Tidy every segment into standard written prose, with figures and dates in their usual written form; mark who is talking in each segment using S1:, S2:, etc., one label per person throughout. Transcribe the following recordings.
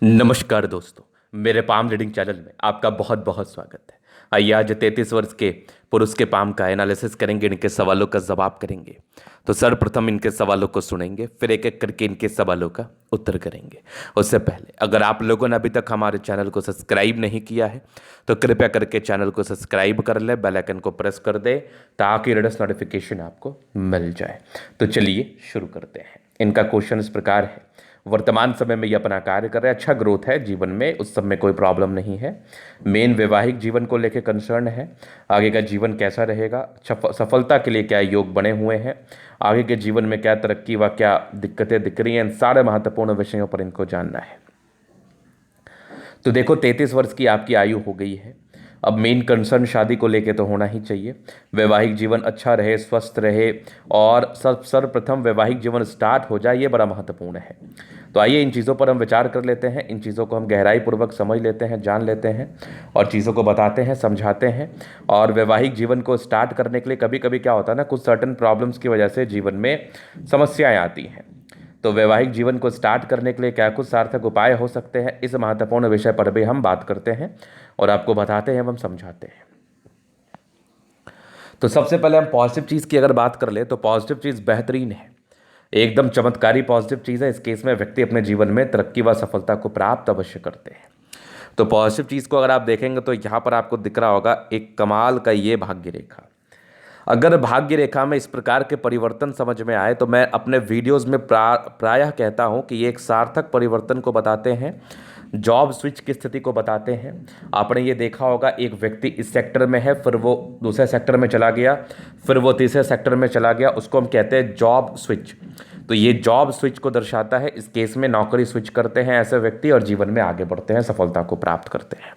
S1: नमस्कार दोस्तों। मेरे पाम रीडिंग चैनल में आपका बहुत बहुत स्वागत है। आइए आज 33 वर्ष के पुरुष के पाम का एनालिसिस करेंगे, इनके सवालों का जवाब करेंगे। तो सर्वप्रथम इनके सवालों को सुनेंगे, फिर एक एक करके इनके सवालों का उत्तर करेंगे। उससे पहले अगर आप लोगों ने अभी तक हमारे चैनल को सब्सक्राइब नहीं किया है तो कृपया करके चैनल को सब्सक्राइब कर ले, बेल आइकन को प्रेस कर दे ताकि लेटेस्ट नोटिफिकेशन आपको मिल जाए। तो चलिए शुरू करते हैं। इनका क्वेश्चन इस प्रकार है। वर्तमान समय में ये अपना कार्य कर रहे हैं, अच्छा ग्रोथ है जीवन में, उस सब में कोई प्रॉब्लम नहीं है। मेन वैवाहिक जीवन को लेकर कंसर्न है। आगे का जीवन कैसा रहेगा, सफलता के लिए क्या योग बने हुए हैं, आगे के जीवन में क्या तरक्की व क्या दिक्कतें दिख रही हैं, इन सारे महत्वपूर्ण विषयों पर इनको जानना है। तो देखो 33 वर्ष की आपकी आयु हो गई है। अब मेन कंसर्न शादी को लेके तो होना ही चाहिए। वैवाहिक जीवन अच्छा रहे, स्वस्थ रहे और सर्वप्रथम वैवाहिक जीवन स्टार्ट हो जाए, ये बड़ा महत्वपूर्ण है। तो आइए इन चीज़ों पर हम विचार कर लेते हैं, इन चीज़ों को हम गहराई पूर्वक समझ लेते हैं, जान लेते हैं और चीज़ों को बताते हैं, समझाते हैं। और वैवाहिक जीवन को स्टार्ट करने के लिए कभी कभी क्या होता है ना, कुछ सर्टन प्रॉब्लम्स की वजह से जीवन में समस्याएं आती हैं। तो वैवाहिक जीवन को स्टार्ट करने के लिए क्या कुछ सार्थक उपाय हो सकते हैं, इस महत्वपूर्ण विषय पर भी हम बात करते हैं और आपको बताते हैं एवं समझाते हैं। तो सबसे पहले हम पॉजिटिव चीज़ की अगर बात कर ले तो पॉजिटिव चीज़ बेहतरीन है, एकदम चमत्कारी पॉजिटिव चीज़ है। इस केस में व्यक्ति अपने जीवन में तरक्की व सफलता को प्राप्त अवश्य करते हैं। तो पॉजिटिव चीज़ को अगर आप देखेंगे तो यहाँ पर आपको दिख रहा होगा एक कमाल का ये भाग्य रेखा। अगर भाग्य रेखा में इस प्रकार के परिवर्तन समझ में आए तो मैं अपने वीडियोस में प्रायः कहता हूं कि ये एक सार्थक परिवर्तन को बताते हैं, जॉब स्विच की स्थिति को बताते हैं। आपने ये देखा होगा, एक व्यक्ति इस सेक्टर में है, फिर वो दूसरे सेक्टर में चला गया, फिर वो तीसरे सेक्टर में चला गया, उसको हम कहते हैं जॉब स्विच। तो ये जॉब स्विच को दर्शाता है। इस केस में नौकरी स्विच करते हैं ऐसे व्यक्ति और जीवन में आगे बढ़ते हैं, सफलता को प्राप्त करते हैं।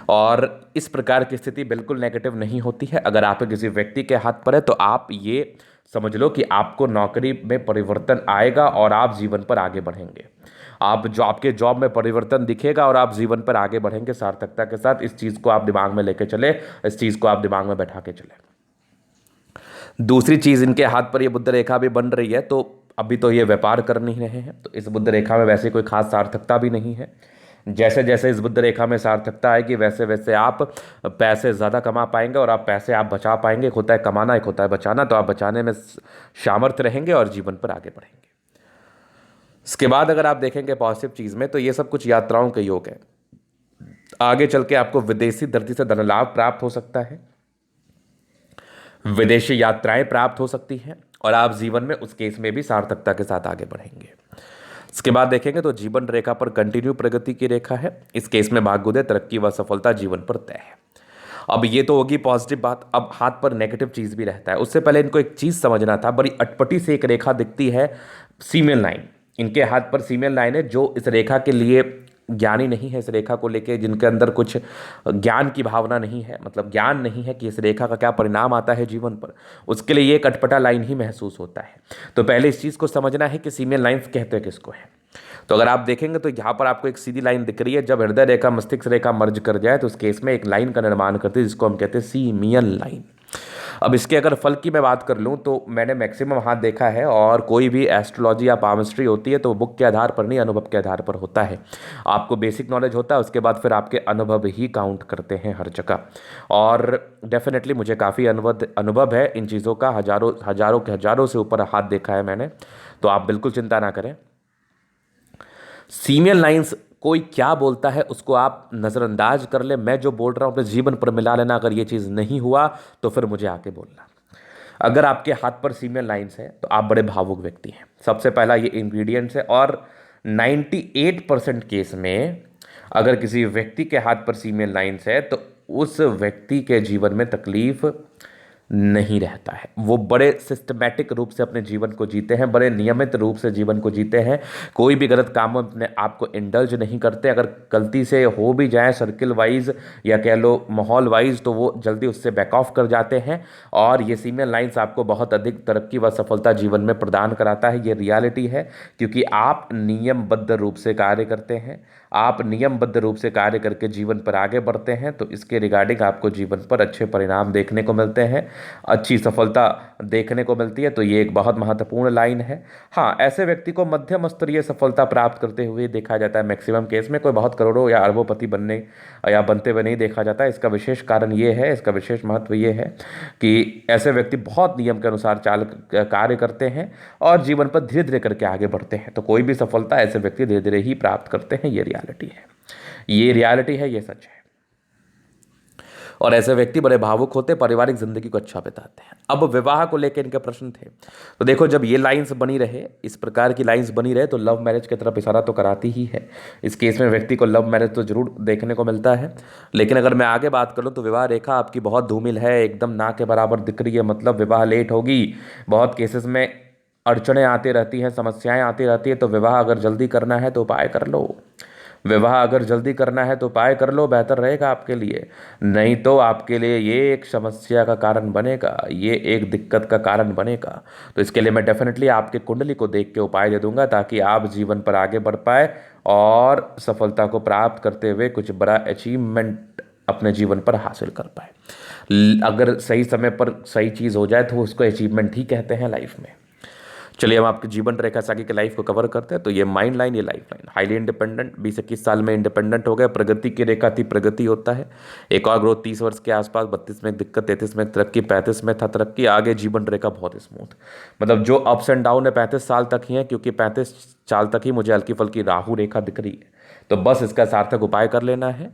S1: और इस प्रकार की स्थिति बिल्कुल नेगेटिव नहीं होती है। अगर आप किसी व्यक्ति के हाथ पर है तो आप ये समझ लो कि आपको नौकरी में परिवर्तन आएगा और आप जीवन पर आगे बढ़ेंगे। आप जो आपके जॉब में परिवर्तन दिखेगा और आप जीवन पर आगे बढ़ेंगे सार्थकता के साथ। इस चीज़ को आप दिमाग में लेके चले, इस चीज़ को आप दिमाग में बैठा के चले। दूसरी चीज़, इनके हाथ पर ये बुध रेखा भी बन रही है, तो अभी तो ये व्यापार कर नहीं रहे हैं, तो इस बुध रेखा में वैसे कोई खास सार्थकता भी नहीं है। जैसे जैसे इस बुध रेखा में सार्थकता आएगी वैसे वैसे आप पैसे ज़्यादा कमा पाएंगे और आप पैसे आप बचा पाएंगे। एक होता है कमाना, एक होता है बचाना, तो आप बचाने में सामर्थ्य रहेंगे और जीवन पर आगे बढ़ेंगे। इसके बाद अगर आप देखेंगे पॉजिटिव चीज़ में तो ये सब कुछ यात्राओं के योग है। आगे चल के आपको विदेशी धरती से धन लाभ प्राप्त हो सकता है, विदेशी यात्राएं प्राप्त हो सकती हैं और आप जीवन में उस केस में भी सार्थकता के साथ आगे बढ़ेंगे। इसके बाद देखेंगे तो जीवन रेखा पर कंटिन्यू प्रगति की रेखा है। इस केस में भाग्योदय, तरक्की व सफलता जीवन पर तय है। अब ये तो होगी पॉजिटिव बात। अब हाथ पर नेगेटिव चीज़ भी रहता है। उससे पहले इनको एक चीज़ समझना था, बड़ी अटपटी से एक रेखा दिखती है, सीमेन लाइन। इनके हाथ पर सीमेन लाइन है। जो इस रेखा के लिए ज्ञानी नहीं है, इस रेखा को लेके जिनके अंदर कुछ ज्ञान की भावना नहीं है, मतलब ज्ञान नहीं है कि इस रेखा का क्या परिणाम आता है जीवन पर, उसके लिए ये एक अटपटा लाइन ही महसूस होता है। तो पहले इस चीज़ को समझना है कि सीमेन लाइन्स कहते हैं किसको है। तो अगर आप देखेंगे तो यहाँ पर आपको एक सीधी लाइन दिख रही है। जब हृदय रेखा मस्तिष्क रेखा मर्ज कर जाए तो उस केस में एक लाइन का निर्माण करती है जिसको हम कहते हैं सीमियन लाइन। अब इसके अगर फल की मैं बात कर लूँ तो मैंने मैक्सिमम हाथ देखा है, और कोई भी एस्ट्रोलॉजी या पामिस्ट्री होती है तो बुक के आधार पर नहीं, अनुभव के आधार पर होता है। आपको बेसिक नॉलेज होता है, उसके बाद फिर आपके अनुभव ही काउंट करते हैं हर जगह। और डेफिनेटली मुझे काफ़ी अनुभव है इन चीज़ों का, हजारों हजारों के हजारों से ऊपर हाथ देखा है मैंने। तो आप बिल्कुल चिंता ना करें। सीमियल लाइंस कोई क्या बोलता है उसको आप नज़रअंदाज कर ले। मैं जो बोल रहा हूँ अपने जीवन पर मिला लेना। अगर ये चीज़ नहीं हुआ तो फिर मुझे आके बोलना। अगर आपके हाथ पर सीमियल लाइंस है तो आप बड़े भावुक व्यक्ति हैं। सबसे पहला ये इंग्रेडिएंट्स है। और 98% केस में अगर किसी व्यक्ति के हाथ पर सीमियल लाइंस है तो उस व्यक्ति के जीवन में तकलीफ नहीं रहता है। वो बड़े सिस्टमैटिक रूप से अपने जीवन को जीते हैं, बड़े नियमित रूप से जीवन को जीते हैं। कोई भी गलत काम में अपने आप को इंडल्ज नहीं करते। अगर गलती से हो भी जाए सर्किल वाइज या कह लो माहौल वाइज तो वो जल्दी उससे बैक ऑफ कर जाते हैं। और ये सीमियल लाइंस आपको बहुत अधिक तरक्की व सफलता जीवन में प्रदान कराता है। ये रियलिटी है, क्योंकि आप नियमबद्ध रूप से कार्य करते हैं, आप नियमबद्ध रूप से कार्य करके जीवन पर आगे बढ़ते हैं। तो इसके रिगार्डिंग आपको जीवन पर अच्छे परिणाम देखने को मिलते हैं। अच्छी सफलता देखने को मिलती है, तो ये एक बहुत महत्वपूर्ण लाइन है। हाँ, ऐसे व्यक्ति को मध्यम स्तरीय सफलता प्राप्त करते हुए देखा जाता है मैक्सिमम केस में, कोई बहुत करोड़ों या अरबोंपति बनने या बनते हुए नहीं देखा जाता है। इसका विशेष कारण ये है, इसका विशेष महत्व ये है कि ऐसे व्यक्ति बहुत नियम के अनुसार कार्य करते हैं और जीवन पर धीरे धीरे करके आगे बढ़ते हैं। तो कोई भी सफलता ऐसे व्यक्ति धीरे धीरे ही प्राप्त करते हैं, ये रियलिटी है, ये रियलिटी है, ये सच है। और ऐसे व्यक्ति बड़े भावुक होते, पारिवारिक जिंदगी को अच्छा बिताते हैं। अब विवाह को लेकर इनके प्रश्न थे, तो देखो जब ये लाइंस बनी रहे, इस प्रकार की लाइंस बनी रहे, तो लव मैरिज की तरफ इशारा तो कराती ही है। इस केस में व्यक्ति को लव मैरिज तो जरूर देखने को मिलता है। लेकिन अगर मैं आगे बात करूँ तो विवाह रेखा आपकी बहुत धूमिल है, एकदम ना के बराबर दिख रही है, मतलब विवाह लेट होगी। बहुत केसेस में अड़चनें आती रहती हैं, समस्याएं आती रहती है। तो विवाह अगर जल्दी करना है तो उपाय कर लो, विवाह अगर जल्दी करना है तो उपाय कर लो, बेहतर रहेगा आपके लिए। नहीं तो आपके लिए ये एक समस्या का कारण बनेगा, ये एक दिक्कत का कारण बनेगा। तो इसके लिए मैं डेफिनेटली आपके कुंडली को देख के उपाय दे दूंगा, ताकि आप जीवन पर आगे बढ़ पाए और सफलता को प्राप्त करते हुए कुछ बड़ा अचीवमेंट अपने जीवन पर हासिल कर पाए। अगर सही समय पर सही चीज़ हो जाए तो उसको अचीवमेंट ही कहते हैं लाइफ में। चलिए हम आपके जीवन रेखा से आगे की लाइफ को कवर करते हैं। तो ये माइंड लाइन, ये लाइफ लाइन, हाईली इंडिपेंडेंट, 20-21 साल में इंडिपेंडेंट हो गए, प्रगति की रेखा थी, प्रगति होता है, एक और ग्रोथ 30 वर्ष के आसपास, 32 में दिक्कत, 33 में तरक्की, 35 में था तरक्की, आगे जीवन रेखा बहुत स्मूथ। मतलब जो अप्स एंड डाउन है 35 साल तक ही है, क्योंकि 35 साल तक ही मुझे हल्की फुल्की राहु रेखा दिख रही है। तो बस इसका सार्थक उपाय कर लेना है।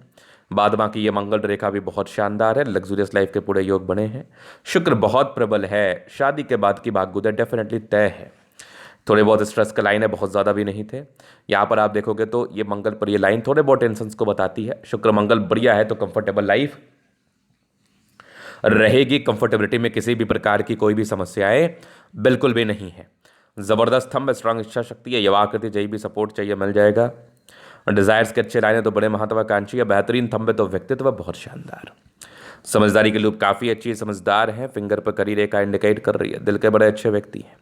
S1: बाद बाकी ये मंगल रेखा भी बहुत शानदार है, लग्जूरियस लाइफ के पूरे योग बने हैं। शुक्र बहुत प्रबल है, शादी के बाद की भाग्योदय डेफिनेटली तय है। थोड़े बहुत स्ट्रेस का लाइन है, बहुत ज़्यादा भी नहीं थे। यहाँ पर आप देखोगे तो ये मंगल पर ये लाइन थोड़े बहुत टेंशन्स को बताती है। शुक्र मंगल बढ़िया है तो कंफर्टेबल लाइफ रहेगी, कंफर्टेबिलिटी में किसी भी प्रकार की कोई भी समस्याएं बिल्कुल भी नहीं है। ज़बरदस्त थंब, स्ट्रांग इच्छा शक्ति है, यवाकृति जय भी सपोर्ट चाहिए मिल जाएगा। डिजायर्स के अच्छे लाइन है तो बड़े महत्वाकांक्षी है, बेहतरीन थंब है तो व्यक्तित्व बहुत शानदार। समझदारी के लूप काफ़ी अच्छी, समझदार है, फिंगर पर करी रेखा इंडिकेट कर रही है, दिल के बड़े अच्छे व्यक्ति हैं।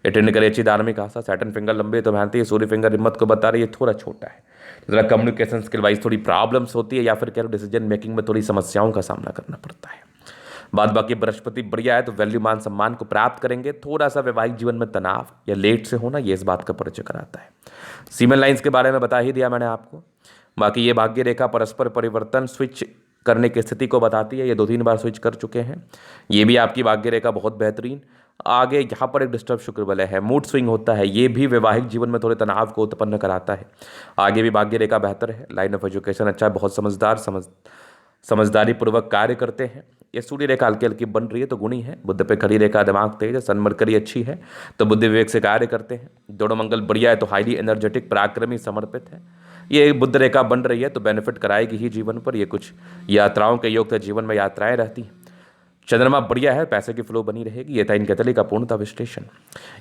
S1: अटेंड करे अच्छी धार्मिक आस्था, सैटर्न फिंगर लंबे तो मेहनती है, सूर्य फिंगर हिम्मत को बता रही है, थोड़ा छोटा है, जरा कम्युनिकेशन स्किल वाइज थोड़ी प्रॉब्लम्स होती है, या फिर कह लो डिसीजन मेकिंग में थोड़ी समस्याओं का सामना करना पड़ता है। बाद बाकी बृहस्पति बढ़िया है तो वैल्यू मान सम्मान को प्राप्त करेंगे। थोड़ा सा वैवाहिक जीवन में तनाव या लेट से होना, ये इस बात का परिचय कराता है। सीमेन लाइन्स के बारे में बता ही दिया मैंने आपको। बाकी ये भाग्य रेखा परस्पर परिवर्तन, स्विच करने की स्थिति को बताती है, ये 2-3 बार स्विच कर चुके हैं। ये भी आपकी भाग्य रेखा बहुत बेहतरीन। आगे यहाँ पर एक डिस्टर्ब शुक्र बलय है, मूड स्विंग होता है, ये भी वैवाहिक जीवन में थोड़े तनाव को उत्पन्न कराता है। आगे भी भाग्य रेखा बेहतर है, लाइन ऑफ एजुकेशन अच्छा है, बहुत समझदार, समझदारी पूर्वक कार्य करते हैं। ये सूर्य रेखा हल्की हल्की बन रही है तो गुणी है, बुद्ध पे खड़ी रेखा दिमाग तेज है, सनमरकरी अच्छी है तो बुद्धि विवेक से कार्य करते हैं। दोनों मंगल बढ़िया है तो हाईली एनर्जेटिक, पराक्रमी, समर्पित है। ये बुद्ध रेखा बन रही है तो बेनिफिट कराएगी ही जीवन पर। ये कुछ यात्राओं के योग थे, जीवन में यात्राएं रहती हैं। चंद्रमा बढ़िया है, पैसे की फ्लो बनी रहेगी। ये था इन कैथली का पूर्णता विश्लेषण।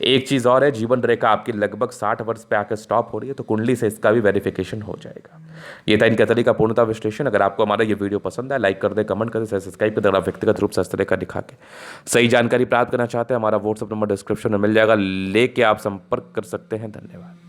S1: एक चीज़ और है, जीवन रेखा आपकी लगभग 60 वर्ष पे आकर स्टॉप हो रही है तो कुंडली से इसका भी वेरिफिकेशन हो जाएगा। ये था इन कैथली का पूर्णता विश्लेषण। अगर आपको हमारा ये वीडियो पसंद है, लाइक कर दे, कमेंट कर दे, सब्सक्राइब कर दे। अगर आप व्यक्तिगत रूप से हस्तरेखा दिखा के सही जानकारी प्राप्त करना चाहते हैं, हमारा व्हाट्सअप नंबर डिस्क्रिप्शन में मिल जाएगा, लेके आप संपर्क कर सकते हैं। धन्यवाद।